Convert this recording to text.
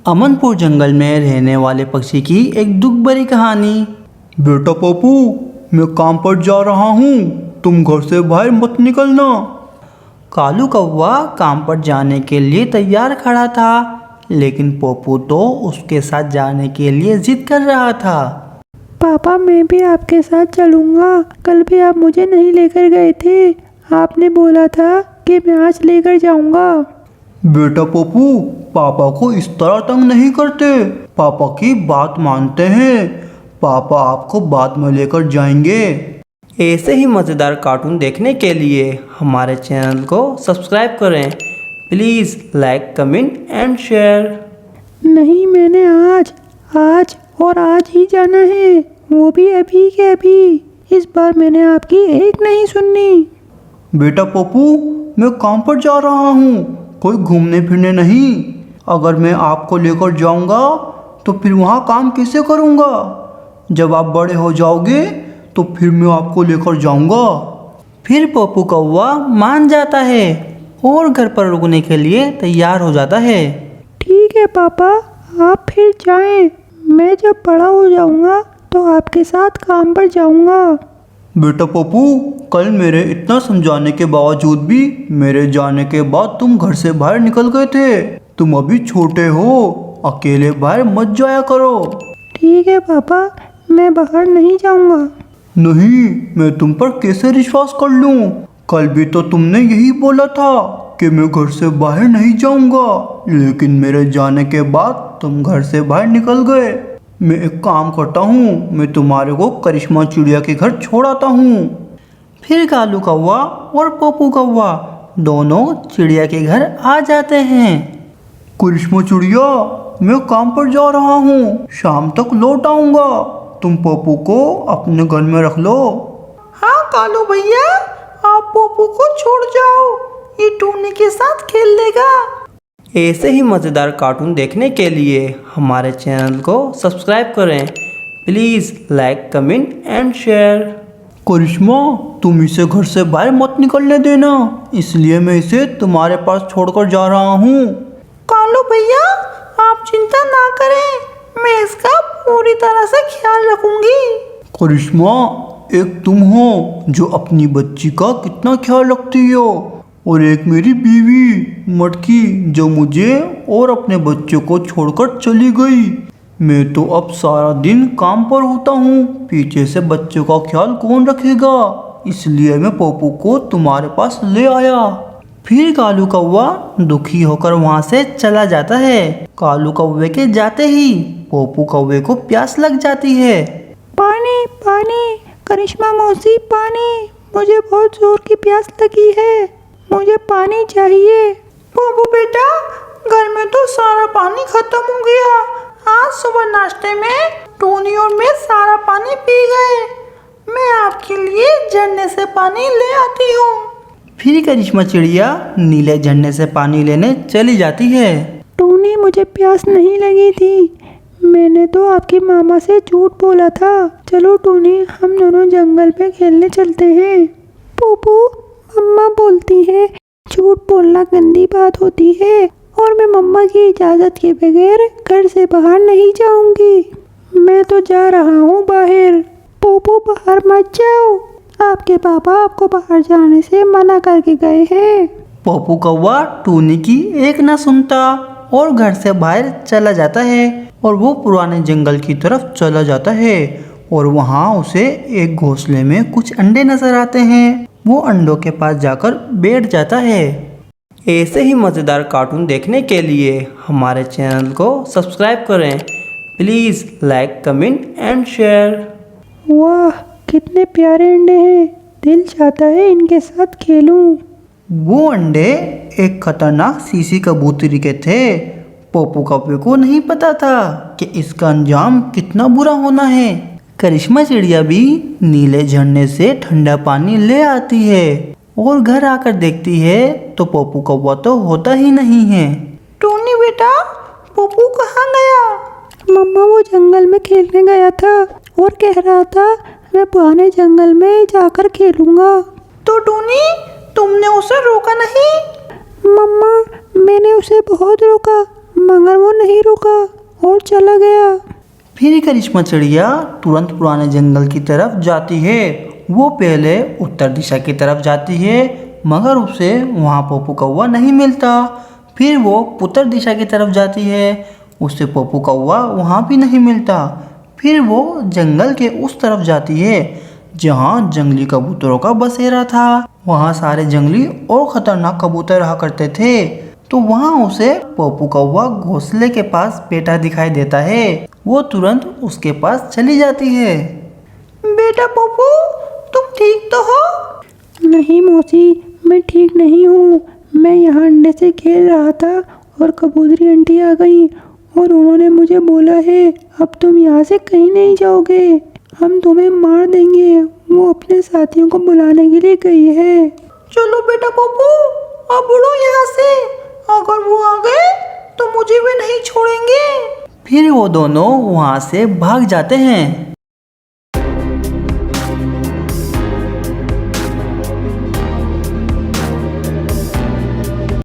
Amanpour जंगल में रहने वाले पक्षी की एक दुख भरी कहानी। बेटा पप्पू, मैं काम पर जा रहा हूँ, तुम घर से बाहर मत निकलना। कालू कौवा काम पर जाने के लिए तैयार खड़ा था, लेकिन पप्पू तो उसके साथ जाने के लिए जिद कर रहा था। पापा, मैं भी आपके साथ चलूँगा। कल भी आप मुझे नहीं लेकर गए थे। आपने बोला था कि मैं आज लेकर जाऊँगा। बेटा पप्पू, पापा को इस तरह तंग नहीं करते, पापा की बात मानते हैं। पापा आपको बाद में लेकर जाएंगे। ऐसे ही मज़ेदार कार्टून देखने के लिए हमारे चैनल को सब्सक्राइब करें। Please like, comment and share. नहीं, मैंने आज और आज ही जाना है, वो भी अभी के अभी। इस बार मैंने आपकी एक नहीं सुननी। बेटा पप्पू, मैं काम पर जा रहा हूँ, कोई घूमने फिरने नहीं। अगर मैं आपको लेकर जाऊँगा तो फिर वहाँ काम कैसे करूँगा? जब आप बड़े हो जाओगे तो फिर मैं आपको लेकर जाऊँगा। फिर पप्पू कौवा मान जाता है और घर पर रुकने के लिए तैयार हो जाता है। ठीक है पापा, आप फिर जाएं। मैं जब बड़ा हो जाऊँगा तो आपके साथ काम पर जाऊँगा। बेटा पप्पू, कल मेरे इतना समझाने के बावजूद भी मेरे जाने के बाद तुम घर से बाहर निकल गए थे। तुम अभी छोटे हो, अकेले बाहर मत जाया करो। ठीक है पापा, मैं बाहर नहीं जाऊँगा। नहीं, मैं तुम पर कैसे विश्वास कर लूं? कल भी तो तुमने यही बोला था कि मैं घर से बाहर नहीं जाऊंगा, लेकिन मेरे जाने के बाद तुम घर से बाहर निकल गए। मैं एक काम करता हूँ, मैं तुम्हारे को करिश्मा चिड़िया के घर छोड़ आता हूँ। फिर कालू कौवा और पप्पू कौवा दोनों चिड़िया के घर आ जाते हैं। करिश्मा चिड़िया, मैं काम पर जा रहा हूँ, शाम तक लौट आऊँगा। तुम पप्पू को अपने घर में रख लो। हाँ कालू भैया, आप पप्पू को छोड़ जाओ, ये टूनी के साथ खेल लेगा। ऐसे ही मज़ेदार कार्टून देखने के लिए हमारे चैनल को सब्सक्राइब करें। Please like, comment and share. Karishma, तुम इसे घर से बाहर मत निकलने देना, इसलिए मैं इसे तुम्हारे पास छोड़कर जा रहा हूँ। कालू भैया, आप चिंता ना करें, मैं इसका पूरी तरह से ख्याल रखूंगी। करिश्मा, एक तुम हो जो अपनी बच्ची का कितना ख्याल रखती हो, और एक मेरी बीवी मटकी जो मुझे और अपने बच्चे को छोड़कर चली गई। मैं तो अब सारा दिन काम पर होता हूँ, पीछे से बच्चे का ख्याल कौन रखेगा? इसलिए मैं पप्पू को तुम्हारे पास ले आया। फिर कालू कौवा दुखी होकर वहाँ से चला जाता है। कालू कौवे के जाते ही पप्पू कौवे को प्यास लग जाती है। पानी पानी, करिश्मा मौसी, पानी, मुझे बहुत जोर की प्यास लगी है, मुझे पानी चाहिए। पप्पू बेटा, घर में तो सारा पानी खत्म हो गया। आज सुबह नाश्ते में टोनी और मैं सारा पानी पी गए। मैं आपके लिए झरने से पानी ले आती हूँ। फिर करिश्मा चिड़िया नीले झरने से पानी लेने चली जाती है। टोनी, मुझे प्यास नहीं लगी थी, मैंने तो आपकी मामा से झूठ बोला था। चलो टोनी, हम दोनों जंगल में खेलने चलते हैं। पोपू, मम्मा बोलती है झूठ बोलना गंदी बात होती है, और मैं मम्मा की इजाज़त के बगैर घर से बाहर नहीं जाऊंगी। मैं तो जा रहा हूँ बाहर। पोपू, बाहर मत जाओ, आपके पापा आपको बाहर जाने से मना करके गए हैं। पप्पू कौवा टूनी की एक न सुनता और घर से बाहर चला जाता है, और वो पुराने जंगल की तरफ चला जाता है। और वहाँ उसे एक घोंसले में कुछ अंडे नजर आते हैं। वो अंडों के पास जाकर बैठ जाता है। ऐसे ही मज़ेदार कार्टून देखने के लिए हमारे चैनल को सब्सक्राइब करें। Please like, comment and share. वाह, कितने प्यारे अंडे हैं, दिल चाहता है इनके साथ खेलूं। वो अंडे एक खतरनाक सीसी कबूतरी के थे। पप्पू कौवे को नहीं पता था कि इसका अंजाम कितना बुरा होना है। करिश्मा चिड़िया भी नीले झरने से ठंडा पानी ले आती है, और घर आकर देखती है तो पप्पू कौवा तो होता ही नहीं है। टोनी बेटा, पप्पू कहाँ गया? मम्मा, वो जंगल में खेलने गया था और कह रहा था मैं पुराने जंगल में जाकर खेलूंगा। तो टोनी, तुमने उसे रोका नहीं? मम्मा, मैंने उसे बहुत रोका, मगर वो नहीं रुका और चला गया। फिर करिश्मा चिड़िया तुरंत पुराने जंगल की तरफ जाती है। वो पहले उत्तर दिशा की तरफ जाती है, मगर उसे वहाँ पप्पू कौवा नहीं मिलता। फिर वो उत्तर दिशा की तरफ जाती है, उसे पप्पू कौवा वहाँ भी नहीं मिलता। फिर वो जंगल के उस तरफ जाती है जहाँ जंगली कबूतरों का बसेरा था। वहाँ सारे जंगली और खतरनाक कबूतर रहा करते थे। तो वहाँ उसे पप्पू कौवा घोंसले के पास बैठा दिखाई देता है। वो तुरंत उसके पास चली जाती है। बेटा पप्पू, तुम ठीक तो हो? नहीं मौसी, मैं ठीक नहीं हूँ। मैं यहाँ अंडे से खेल रहा था और कबूतरी आंटी आ गई और उन्होंने मुझे बोला है अब तुम यहाँ से कहीं नहीं जाओगे, हम तुम्हें मार देंगे। वो अपने साथियों को बुलाने के लिए गई है। चलो बेटा पप्पू, अब उड़ो यहाँ से। अगर वो आ गए तो मुझे भी नहीं छोड़ेंगे। फिर वो दोनों वहाँ से भाग जाते हैं।